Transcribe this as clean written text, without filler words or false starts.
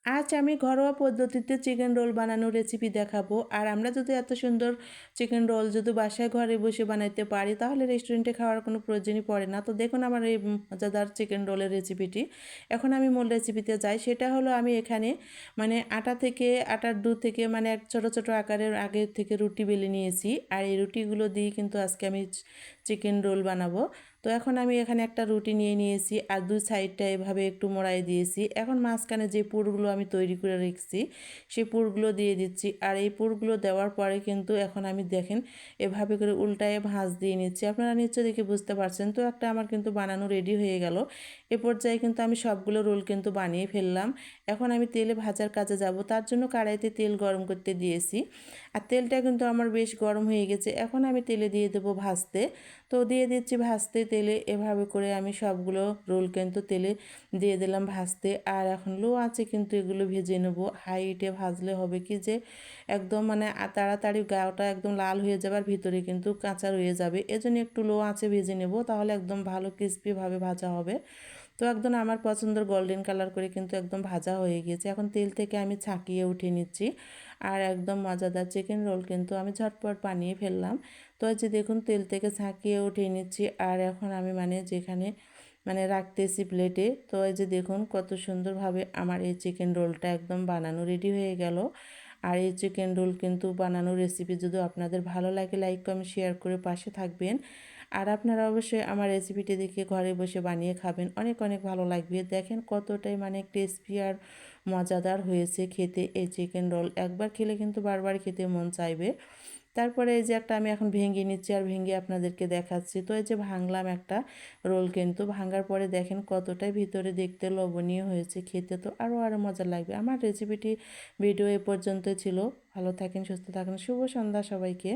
আজ আমি ঘরোয়া পদ্ধতিতে চিকেন রোল বানানোর রেসিপি দেখাবো। আর আমরা যদি এত সুন্দর চিকেন রোল যদি বাসায় ঘরে বসে বানাইতে পারি তাহলে রেস্টুরেন্টে খাওয়ার কোনো প্রয়োজনই পড়ে না। তো দেখুন আমার এই মজাদার চিকেন রোলের রেসিপিটি। এখন আমি মূল রেসিপিতে যাই। সেটা হলো আমি এখানে আটার দুধ থেকে মানে এক ছোটো ছোটো আকারের আগে থেকে রুটি বেলে নিয়েছি। আর এই রুটিগুলো দিয়ে কিন্তু আজকে আমি চিকেন রোল বানাবো। তো এখন আমি এখানে একটা রুটি নিয়ে নিয়েছি আর দুই সাইডটা এভাবে একটু মোড়াই দিয়েছি। এখন মাঝখানে যে পুরগুলো আমি তৈরি করে রেখেছি সেই পুরগুলো দিয়ে দিচ্ছি। আর এই পুরগুলো দেওয়ার পরে কিন্তু এখন আমি দেখেন এভাবে করে উল্টায়ে ভাঁজ দিয়ে নিচ্ছি। আপনারা নিশ্চয়ই দেখে বুঝতে পারছেন। তো একটা আমার কিন্তু বানানো রেডি হয়ে গেল। এ পর্যায়ে কিন্তু আমি সবগুলো রোল কিন্তু বানিয়ে ফেললাম। এখন আমি তেলে ভাজার কাজে যাব, তার জন্য কড়াইতে তেল গরম করতে দিয়েছি। আর তেলটা কিন্তু আমার বেশ গরম হয়ে গেছে। এখন আমি তেলে দিয়ে দেবো ভাজতে। তো দিয়ে দিচ্ছি ভাজতে তেলে। এভাবে করে আমি সবগুলো রোল কিন্তু তেলে দিয়ে দিলাম ভাজতে। আর এখন লো আঁচে কিন্তু এগুলো ভেজে নেব। হাই হিটে ভাজলে হবে কি যে একদম মানে তাড়াতাড়ি গাওটা একদম লাল হয়ে যাবে আর ভিতরে কিন্তু কাঁচা রয়ে যাবে। এজন্য একটু লো আঁচে ভেজে নেব, তাহলে একদম ভালো ক্রিস্পিভাবে ভাজা হবে। তো একদম আমার পছন্দের গোল্ডেন কালার করে কিন্তু একদম ভাজা হয়ে গিয়েছে। এখন তেল থেকে আমি ছাঁকিয়ে উঠিয়ে নিচ্ছি। আর একদম মজাদার চিকেন রোল কিন্তু আমি ঝটপট বানিয়ে ফেললাম। তো এই যে দেখুন তেল থেকে ছাঁকিয়ে উঠিয়ে নিচ্ছি। আর এখন আমি যেখানে রাখতেছি প্লেটে। তো এই যে দেখুন কত সুন্দরভাবে আমার এই চিকেন রোলটা একদম বানানো রেডি হয়ে গেল। আর এই চিকেন রোল কিন্তু বানানোর রেসিপি যদি আপনাদের ভালো লাগে লাইক কমেন্ট শেয়ার করে পাশে থাকবেন। আর আপনারা অবশ্যই আমার রেসিপিটি দেখে ঘরে বসে বানিয়ে খাবেন, অনেক অনেক ভালো লাগবে। দেখেন কতটাই ক্রিস্পি আর মজাদার হয়েছে খেতে এই চিকেন রোল। একবার খেলে কিন্তু বারবার খেতে মন চাইবে। তারপরে এই যে একটা আমি এখন ভেঙে নিচ্ছি আর ভেঙে আপনাদেরকে দেখাচ্ছি। তো এই যে ভাঙলাম একটা রোল, কিন্তু ভাঙার পরে দেখেন কতটাই ভিতরে দেখতে লোভনীয় হয়েছে, খেতে তো আরও মজা লাগবে। আমার রেসিপিটি ভিডিও এ পর্যন্ত ছিল। ভালো থাকেন, সুস্থ থাকেন, শুভ সন্ধ্যা সবাইকে।